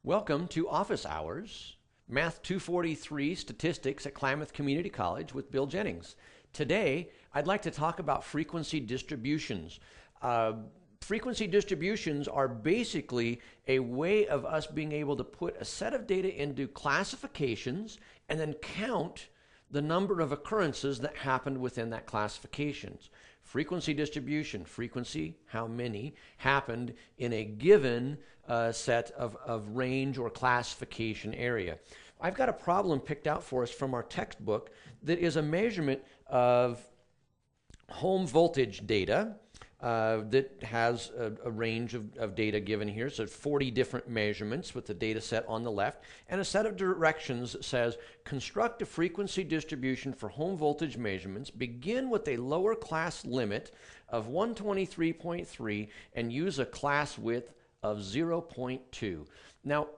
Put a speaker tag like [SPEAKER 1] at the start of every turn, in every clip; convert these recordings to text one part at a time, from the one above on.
[SPEAKER 1] Welcome to Office Hours, Math 243 Statistics at Klamath Community College with Bill Jennings. Today, I'd like to talk about frequency distributions. Frequency distributions are basically a way of us being able to put a set of data into classifications and then count the number of occurrences that happened within that classifications. Frequency distribution, frequency, how many, happened in a given set of range or classification area. I've got a problem picked out for us from our textbook that is a measurement of home voltage data that has a range of data given here. So 40 different measurements with the data set on the left, and a set of directions that says construct a frequency distribution for home voltage measurements, begin with a lower class limit of 123.3 and use a class width of 0.2. Now,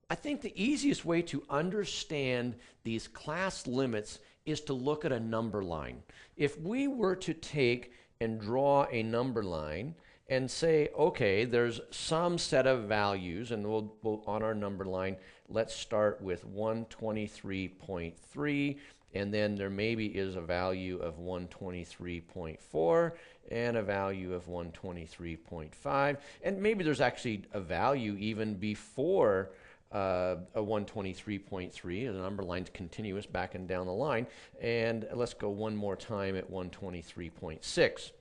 [SPEAKER 1] I think the easiest way to understand these class limits is to look at a number line. If we were to take and draw a number line and say, okay, there's some set of values, and we'll on our number line, let's start with 123.3, and then there maybe is a value of 123.4 and a value of 123.5, and maybe there's actually a value even before a 123.3. The number line's continuous back and down the line. And let's go one more time at 123.6.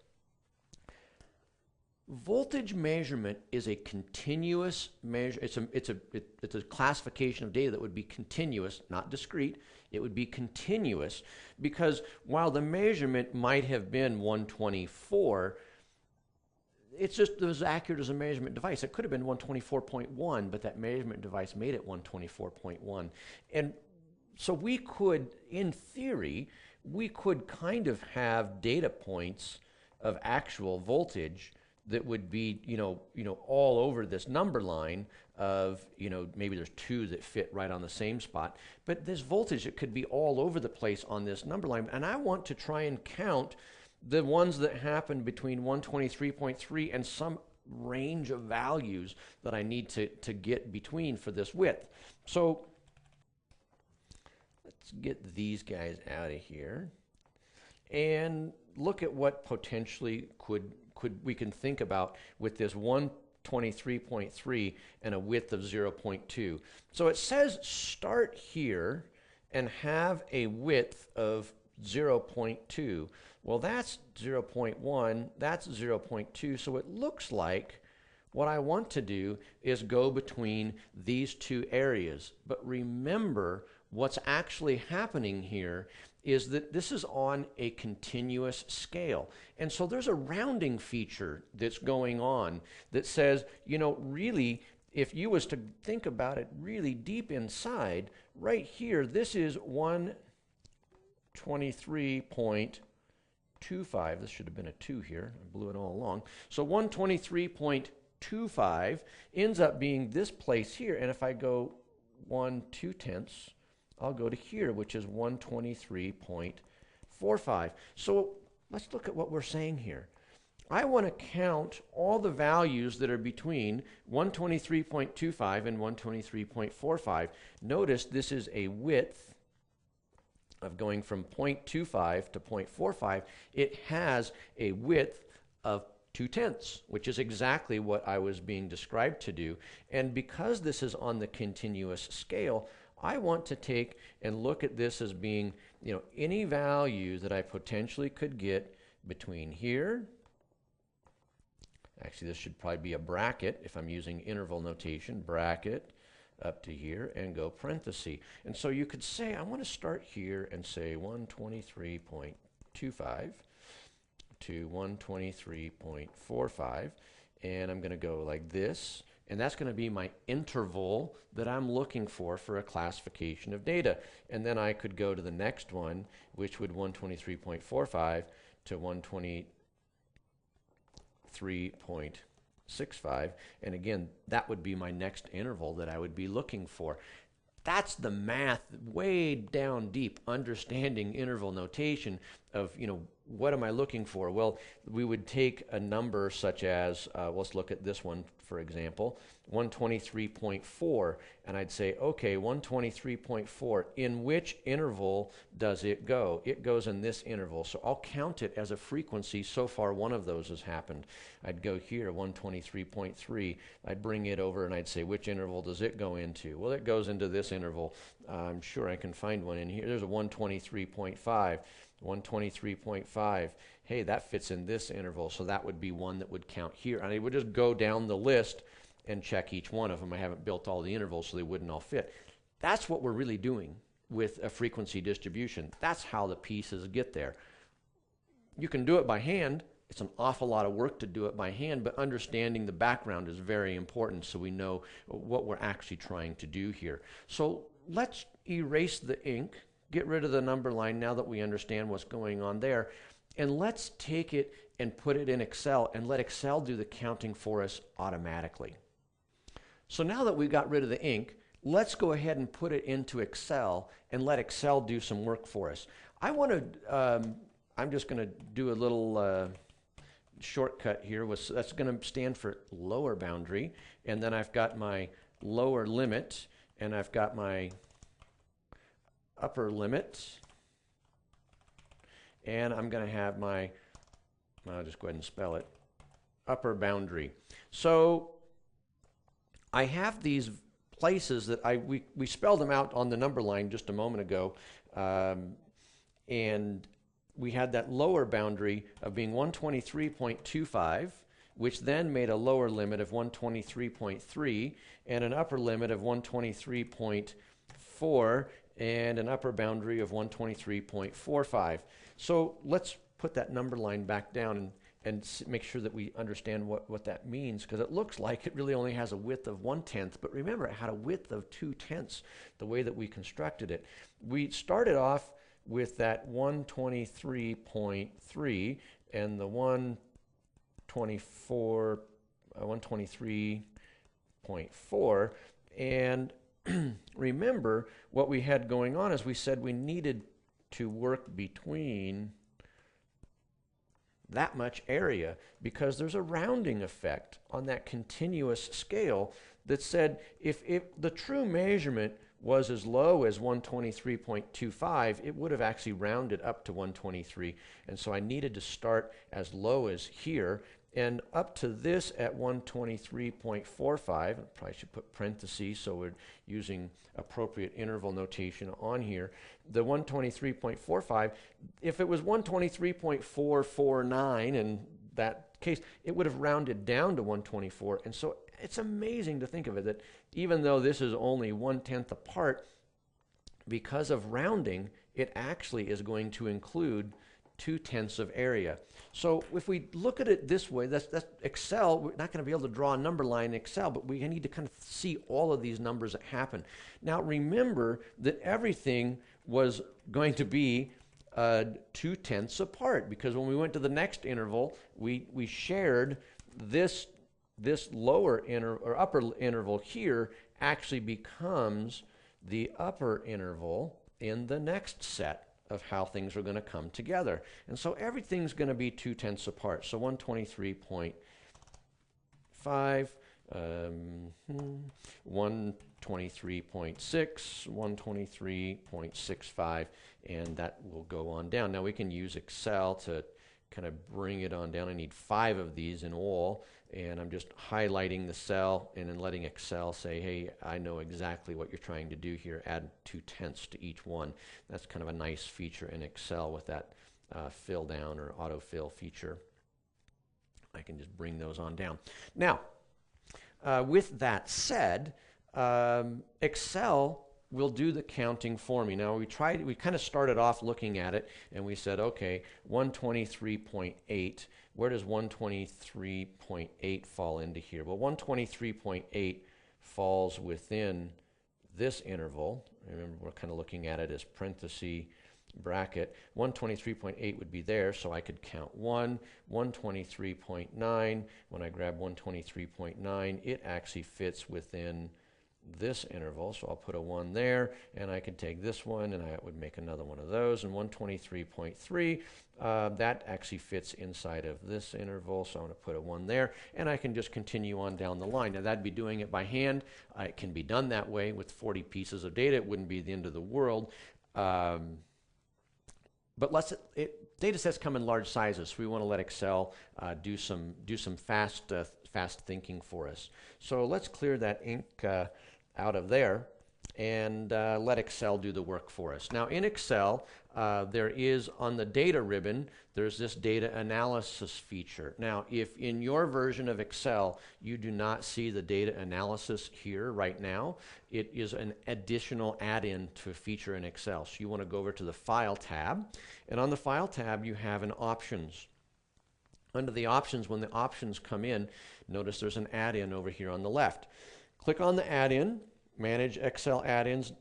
[SPEAKER 1] Voltage measurement is a continuous measure. It's a classification of data that would be continuous, not discrete. It would be continuous because while the measurement might have been 124, it's just as accurate as a measurement device. It could have been 124.1, but that measurement device made it 124.1. And so we could, in theory, we could kind of have data points of actual voltage that would be, all over this number line of, maybe there's two that fit right on the same spot. But this voltage, it could be all over the place on this number line. And I want to try and count the ones that happened between 123.3 and some range of values that I need to get between for this width. So let's get these guys out of here and look at what potentially we can think about with this 123.3 and a width of 0.2. So it says start here and have a width of 0.2. Well, that's 0.1, that's 0.2, so it looks like what I want to do is go between these two areas. But remember, what's actually happening here is that this is on a continuous scale. And so there's a rounding feature that's going on that says, really, if you was to think about it really deep inside, right here, this is 123.25. This should have been a 2 here. I blew it all along. So 123.25 ends up being this place here. And if I go 1/2, I'll go to here, which is 123.45. So let's look at what we're saying here. I want to count all the values that are between 123.25 and 123.45. Notice this is a width of going from 0.25 to 0.45. It has a width of 2/10, which is exactly what I was being described to do. And because this is on the continuous scale, I want to take and look at this as being, any value that I potentially could get between here. Actually, this should probably be a bracket if I'm using interval notation, bracket up to here and go parenthesis. And so you could say, I want to start here and say 123.25 to 123.45, and I'm going to go like this, and that's going to be my interval that I'm looking for a classification of data. And then I could go to the next one, which would 123.45 to 123.65, and again, that would be my next interval that I would be looking for. That's the math way down deep, understanding interval notation of, what am I looking for? Well, we would take a number such as, let's look at this one for example, 123.4, and I'd say, okay, 123.4, in which interval does it go? It goes in this interval, so I'll count it as a frequency. So far, one of those has happened. I'd go here, 123.3. I'd bring it over, and I'd say, which interval does it go into? Well, it goes into this interval. I'm sure I can find one in here. There's a 123.5. 123.5. Hey, that fits in this interval, so that would be one that would count here. And I would just go down the list and check each one of them. I haven't built all the intervals, so they wouldn't all fit. That's what we're really doing with a frequency distribution. That's how the pieces get there. You can do it by hand. It's an awful lot of work to do it by hand, but understanding the background is very important so we know what we're actually trying to do here. So let's erase the ink, get rid of the number line now that we understand what's going on there, and let's take it and put it in Excel and let Excel do the counting for us automatically. So now that we've got rid of the ink, let's go ahead and put it into Excel and let Excel do some work for us. I'm just going to do a little shortcut here. That's going to stand for lower boundary, and then I've got my lower limit, and I've got my upper limit, and I'm going to have my, I'll just go ahead and spell it, upper boundary. So I have these places that we spelled them out on the number line just a moment ago, and we had that lower boundary of being 123.25, which then made a lower limit of 123.3 and an upper limit of 123.4 and an upper boundary of 123.45. So let's put that number line back down and make sure that we understand what that means, because it looks like it really only has a width of 1/10, but remember it had a width of 2/10 the way that we constructed it. We started off with that 123.3 and the 123.4, and remember what we had going on is we said we needed to work between that much area because there's a rounding effect on that continuous scale that said if the true measurement was as low as 123.25, it would have actually rounded up to 123. And so I needed to start as low as here and up to this at 123.45. I probably should put parentheses so we're using appropriate interval notation on here. The 123.45, if it was 123.449 in that case, it would have rounded down to 124. And so it's amazing to think of it that even though this is only 1/10 apart, because of rounding, it actually is going to include 2/10 of area. So if we look at it this way, that's Excel. We're not going to be able to draw a number line in Excel, but we need to kind of see all of these numbers that happen. Now remember that everything was going to be 2/10 apart, because when we went to the next interval, we shared this lower or upper interval here actually becomes the upper interval in the next set of how things are going to come together. And so everything's going to be 2/10 apart. So 123.5, 123.6, 123.65, and that will go on down. Now we can use Excel to kind of bring it on down. I need 5 of these in all, and I'm just highlighting the cell and then letting Excel say, hey, I know exactly what you're trying to do here. Add 2/10 to each one. That's kind of a nice feature in Excel with that fill down or autofill feature. I can just bring those on down. Now, with that said, Excel will do the counting for me. Now we kind of started off looking at it and we said, okay, 123.8, where does 123.8 fall into here? Well, 123.8 falls within this interval. Remember, we're kind of looking at it as parenthesis bracket. 123.8 would be there, so I could count 123.9. When I grab 123.9, it actually fits within this interval, so I'll put a 1 there, and I can take this one and I would make another one of those, and 123.3, that actually fits inside of this interval, so I'm going to put a 1 there, and I can just continue on down the line. Now that'd be doing it by hand. It can be done that way with 40 pieces of data. It wouldn't be the end of the world. But data sets come in large sizes, so we want to let Excel do some fast thinking for us. So let's clear that ink out of there and let Excel do the work for us. Now in Excel, there is on the data ribbon, there's this data analysis feature. Now if in your version of Excel you do not see the data analysis here right now, it is an additional add-in to a feature in Excel. So you want to go over to the File tab, and on the File tab you have an Options. Under the Options, when the options come in, notice there's an add-in over here on the left. Click on the add-in, Manage Excel Add-ins.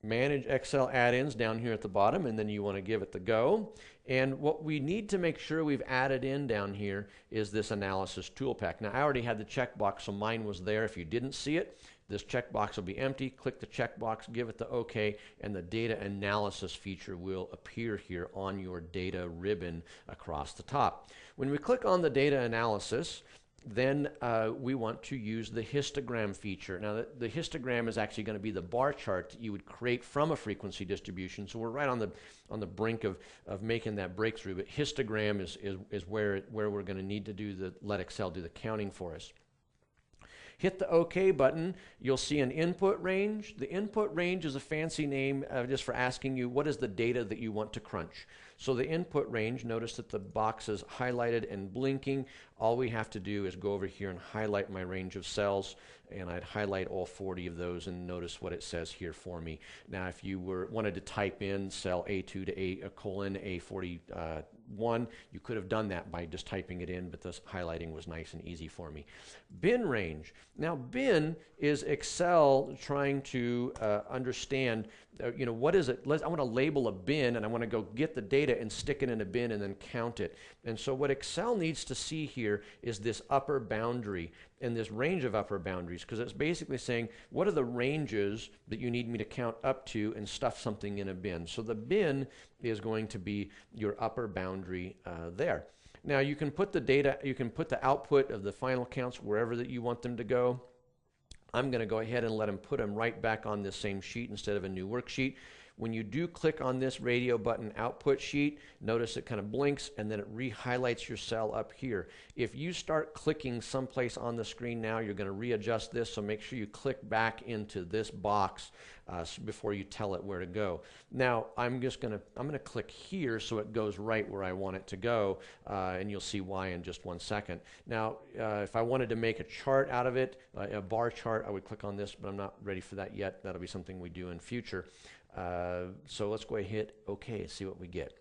[SPEAKER 1] Manage Excel Add-ins down here at the bottom, and then you want to give it the go. And what we need to make sure we've added in down here is this Analysis Toolpak. Now I already had the checkbox, so mine was there. If you didn't see it, this checkbox will be empty. Click the checkbox, give it the OK, and the Data Analysis feature will appear here on your data ribbon across the top. When we click on the Data Analysis, then we want to use the histogram feature. Now the histogram is actually going to be the bar chart that you would create from a frequency distribution. So we're right on the brink of making that breakthrough. But histogram is where we're going to need to let Excel do the counting for us. Hit the OK button. You'll see an input range. The input range is a fancy name just for asking you what is the data that you want to crunch. So the input range, notice that the box is highlighted and blinking. All we have to do is go over here and highlight my range of cells, and I'd highlight all 40 of those and notice what it says here for me. Now if you wanted to type in cell A2 to colon A41, you could have done that by just typing it in, but this highlighting was nice and easy for me. Bin range. Now bin is Excel trying to understand what is it? I want to label a bin, and I want to go get the data and stick it in a bin and then count it. And so what Excel needs to see here is this upper boundary and this range of upper boundaries, because it's basically saying, what are the ranges that you need me to count up to and stuff something in a bin? So the bin is going to be your upper boundary there. Now you can put the data, you can put the output of the final counts wherever that you want them to go. I'm going to go ahead and let them put them right back on this same sheet instead of a new worksheet. When you do click on this radio button output sheet, notice it kind of blinks and then it re-highlights your cell up here. If you start clicking someplace on the screen now, you're going to readjust this, so make sure you click back into this box before you tell it where to go. Now I'm going to click here so it goes right where I want it to go, and you'll see why in just one second. Now if I wanted to make a chart out of it, a bar chart, I would click on this, but I'm not ready for that yet. That'll be something we do in future. So let's go ahead and hit OK and see what we get.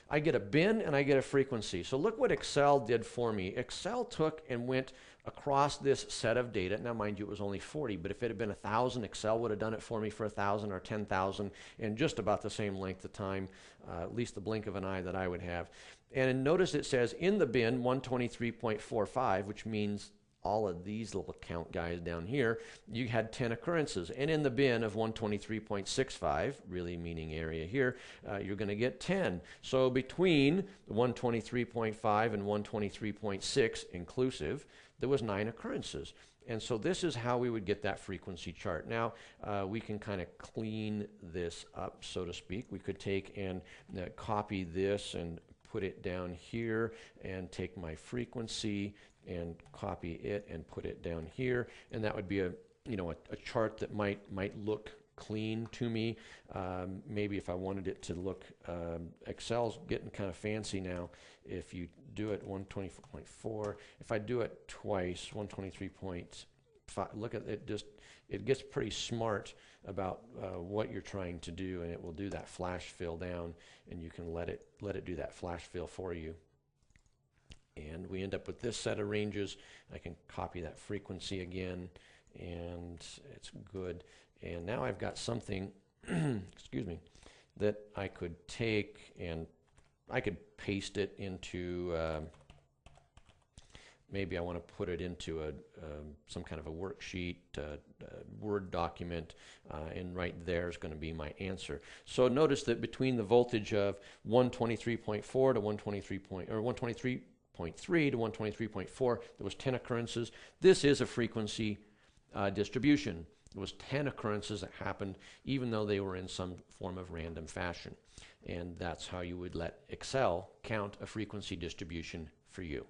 [SPEAKER 1] I get a bin and I get a frequency. So look what Excel did for me. Excel took and went across this set of data. Now mind you, it was only 40, but if it had been 1,000, Excel would have done it for me for 1,000 or 10,000 in just about the same length of time, at least the blink of an eye that I would have. And notice it says in the bin 123.45, which means all of these little count guys down here, you had 10 occurrences. And in the bin of 123.65, really meaning area here, you're going to get 10. So between 123.5 and 123.6 inclusive, there was 9 occurrences. And so this is how we would get that frequency chart. Now we can kind of clean this up, so to speak. We could take and copy this and put it down here and take my frequency and copy it and put it down here, and that would be a chart that might look clean to me. Maybe if I wanted it to look, Excel's getting kind of fancy now. If you do it 124.4, if I do it twice, 123.5, look at it, it gets pretty smart about what you're trying to do, and it will do that flash fill down, and you can let it do that flash fill for you. And we end up with this set of ranges. I can copy that frequency again, and it's good. And now I've got something, excuse me, that I could take and I could paste it into maybe I want to put it into some kind of a worksheet, Word document, and right there is going to be my answer. So notice that between the voltage of 123.4 to 123.3 to 123.4, there was 10 occurrences. This is a frequency distribution. It was 10 occurrences that happened even though they were in some form of random fashion. And that's how you would let Excel count a frequency distribution for you.